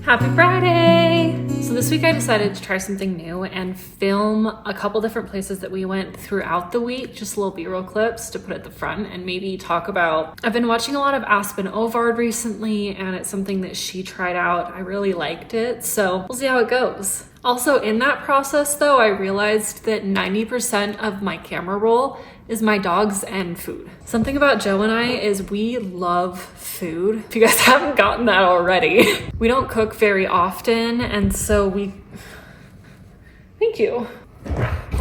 Happy Friday! So this week I decided to try something new and film a couple different places that we went throughout the week, just little B-roll clips to put at the front and maybe talk about. I've been watching a lot of Aspen Ovard recently and it's something that she tried out. I really liked it, so we'll see how it goes. Also in that process though, I realized that 90% of my camera roll is my dogs and food. Something about Joe and I is we love food. If you guys haven't gotten that already. We don't cook very often and so thank you.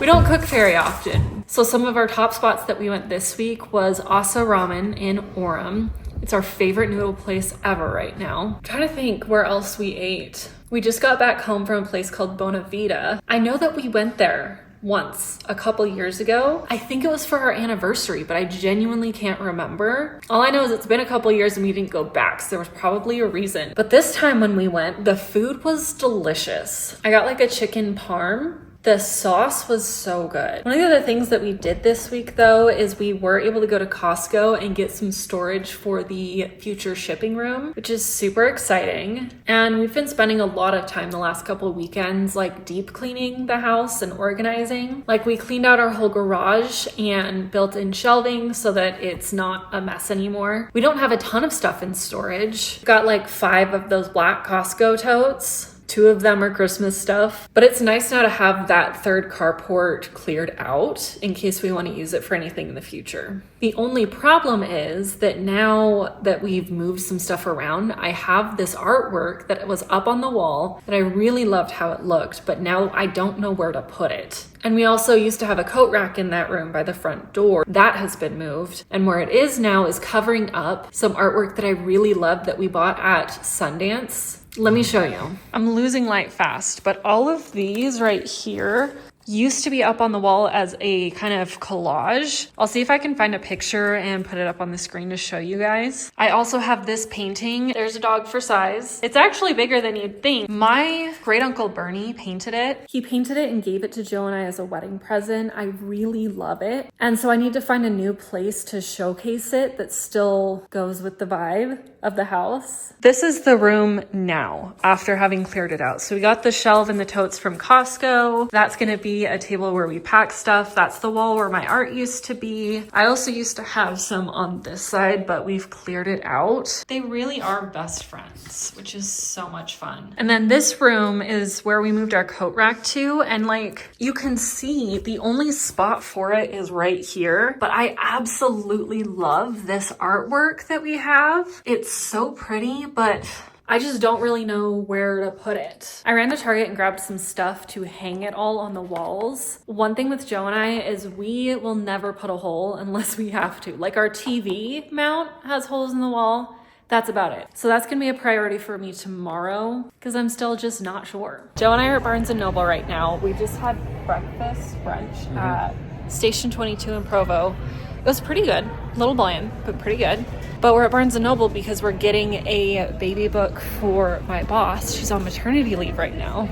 We don't cook very often. So some of our top spots that we went this week was Asa Ramen in Orem. It's our favorite noodle place ever right now. I'm trying to think where else we ate. We just got back home from a place called Bona Vida. I know that we went there once a couple years ago. I think it was for our anniversary, but I genuinely can't remember. All I know is it's been a couple years and we didn't go back, so there was probably a reason. But this time when we went, the food was delicious. I got like a chicken parm. The sauce was so good. One of the other things that we did this week though is we were able to go to Costco and get some storage for the future shipping room, which is super exciting. And we've been spending a lot of time the last couple of weekends like deep cleaning the house and organizing. Like we cleaned out our whole garage and built in shelving so that it's not a mess anymore. We don't have a ton of stuff in storage. Got like 5 of those black Costco totes. 2 of them are Christmas stuff, but it's nice now to have that third carport cleared out in case we want to use it for anything in the future. The only problem is that now that we've moved some stuff around, I have this artwork that was up on the wall that I really loved how it looked, but now I don't know where to put it. And we also used to have a coat rack in that room by the front door. That has been moved. And where it is now is covering up some artwork that I really loved that we bought at Sundance. Let me show you. I'm losing light fast, but all of these right here used to be up on the wall as a kind of collage. I'll see if I can find a picture and put it up on the screen to show you guys. I also have this painting. There's a dog for size. It's actually bigger than you'd think. My great uncle Bernie painted it. He painted it and gave it to Joe and I as a wedding present. I really love it. And so I need to find a new place to showcase it that still goes with the vibe of the house. This is the room now after having cleared it out. So we got the shelf and the totes from Costco. That's gonna be a table where we pack stuff. That's the wall where my art used to be. I also used to have some on this side, but we've cleared it out. They really are best friends, which is so much fun. And then this room is where we moved our coat rack to. And like you can see, the only spot for it is right here. But I absolutely love this artwork that we have. It's so pretty, but I just don't really know where to put it. I ran to Target and grabbed some stuff to hang it all on the walls. One thing with Joe and I is we will never put a hole unless we have to. Like our TV mount has holes in the wall. That's about it. So that's gonna be a priority for me tomorrow because I'm still just not sure. Joe and I are at Barnes & Noble right now. We just had brunch at Station 22 in Provo. It was pretty good, a little bland, but pretty good. But we're at Barnes & Noble because we're getting a baby book for my boss. She's on maternity leave right now.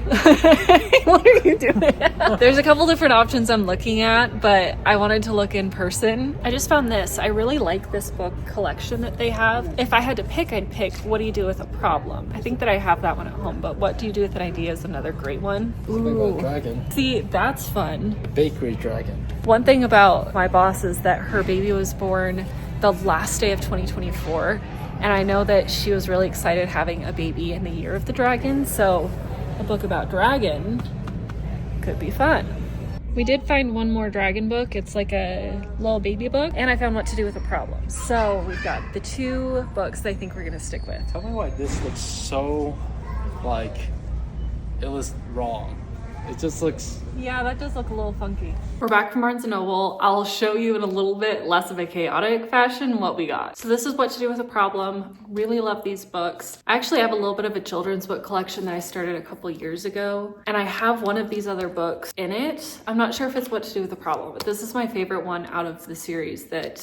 What are you doing? There's a couple different options I'm looking at, but I wanted to look in person. I just found this. I really like this book collection that they have. If I had to pick, I'd pick What Do You Do With a Problem? I think that I have that one at home, but What Do You Do With an Idea is another great one. Ooh. Dragon. See, that's fun. A bakery dragon. One thing about my boss is that her baby was born the last day of 2024, and I know that she was really excited having a baby in the year of the dragon, so a book about dragon could be fun. We did find one more dragon book. It's like a little baby book, and I found What to Do with a Problem. So we've got the 2 books that I think we're gonna stick with. Tell me why this looks so like it was wrong. It just looks... Yeah, that does look a little funky. We're back from Barnes & Noble. I'll show you in a little bit less of a chaotic fashion what we got. So this is What to Do with a Problem. Really love these books. I actually have a little bit of a children's book collection that I started a couple years ago. And I have one of these other books in it. I'm not sure if it's What to Do with a Problem, but this is my favorite one out of the series that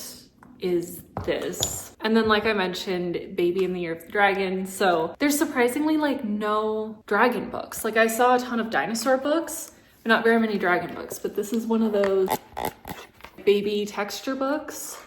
is this. And then like I mentioned, Baby in the Year of the Dragon. So there's surprisingly like no dragon books. Like I saw a ton of dinosaur books, but not very many dragon books, but this is one of those baby texture books.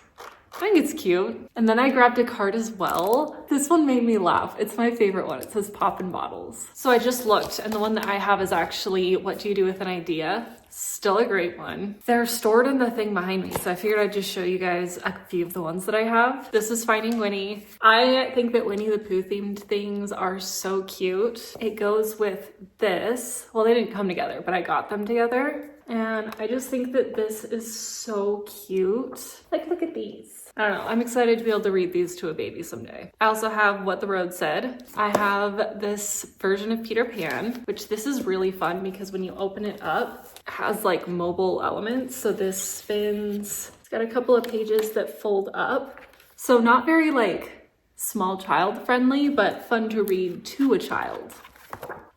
I think it's cute. And then I grabbed a card as well. This one made me laugh. It's my favorite one. It says Poppin' Bottles. So I just looked, and the one that I have is actually What Do You Do With an Idea? Still a great one. They're stored in the thing behind me, so I figured I'd just show you guys a few of the ones that I have. This is Finding Winnie. I think that Winnie the Pooh themed things are so cute. It goes with this. Well, they didn't come together, but I got them together. And I just think that this is so cute. Like, look at these. I don't know. I'm excited to be able to read these to a baby someday. I also have What the Road Said. I have this version of Peter Pan, which this is really fun because when you open it up, it has like mobile elements. So this spins. It's got a couple of pages that fold up. So not very like small child friendly, but fun to read to a child.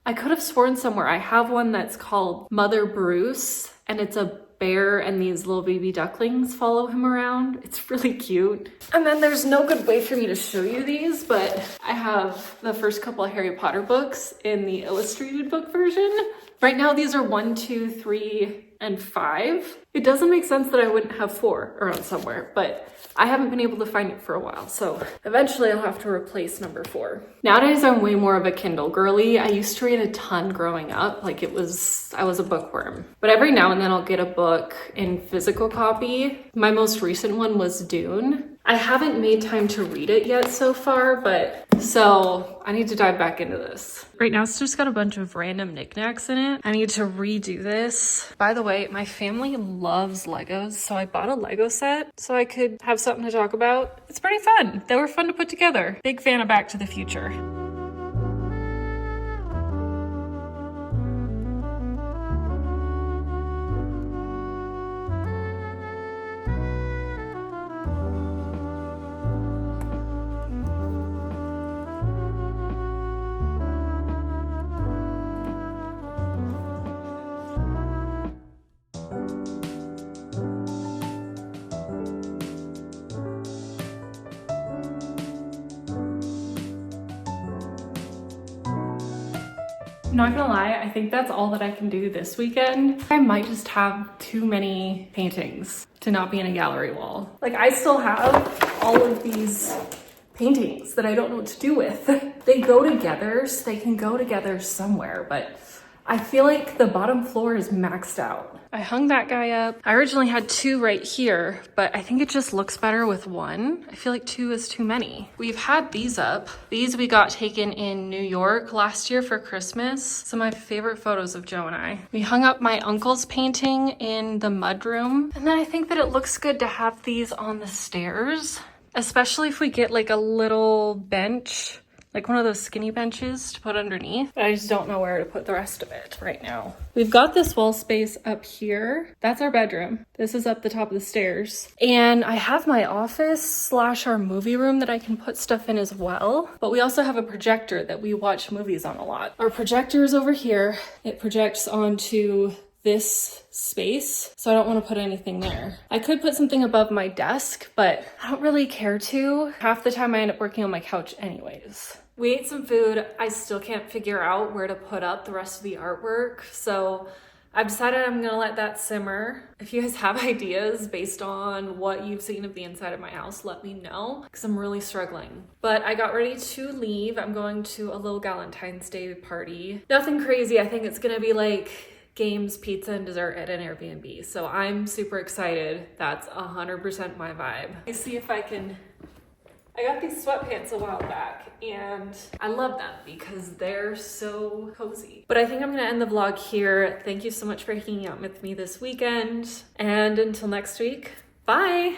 I could have sworn somewhere I have one that's called Mother Bruce, and it's a bear and these little baby ducklings follow him around. It's really cute. And then there's no good way for me to show you these, but I have the first couple of Harry Potter books in the illustrated book version. Right now these are 1, 2, 3, and 5. It doesn't make sense that I wouldn't have 4 around somewhere, but I haven't been able to find it for a while, so eventually I'll have to replace number 4. Nowadays I'm way more of a Kindle girly. I used to read a ton growing up, like I was a bookworm. But every now and then I'll get a book in physical copy. My most recent one was Dune. I haven't made time to read it yet so far, but so I need to dive back into this. Right now it's just got a bunch of random knickknacks in it. I need to redo this. By the way, my family loves Legos, so I bought a Lego set so I could have something to talk about. It's pretty fun. They were fun to put together. Big fan of Back to the Future. Not gonna lie, I think that's all that I can do this weekend. I might just have too many paintings to not be in a gallery wall. Like, I still have all of these paintings that I don't know what to do with. They go together, so they can go together somewhere, but I feel like the bottom floor is maxed out. I hung that guy up. I originally had 2 right here, but I think it just looks better with 1. I feel like 2 is too many. We've had these up. These we got taken in New York last year for Christmas. Some of my favorite photos of Joe and I. We hung up my uncle's painting in the mudroom. And then I think that it looks good to have these on the stairs, especially if we get like a little bench, like one of those skinny benches to put underneath. I just don't know where to put the rest of it right now. We've got this wall space up here. That's our bedroom. This is up the top of the stairs. And I have my office / our movie room that I can put stuff in as well. But we also have a projector that we watch movies on a lot. Our projector is over here. It projects onto this space, so I don't want to put anything there. I could put something above my desk, but I don't really care to. Half the time I end up working on my couch anyways. We ate some food. I still can't figure out where to put up the rest of the artwork, so I've decided I'm gonna let that simmer. If you guys have ideas based on what you've seen of the inside of my house, let me know, because I'm really struggling. But I got ready to leave. I'm going to a little Valentine's Day party. Nothing crazy. I think it's gonna be like games, pizza, and dessert at an Airbnb. So I'm super excited. That's 100% my vibe. Let's see if I can... I got these sweatpants a while back and I love them because they're so cozy. But I think I'm gonna end the vlog here. Thank you so much for hanging out with me this weekend. And until next week, bye!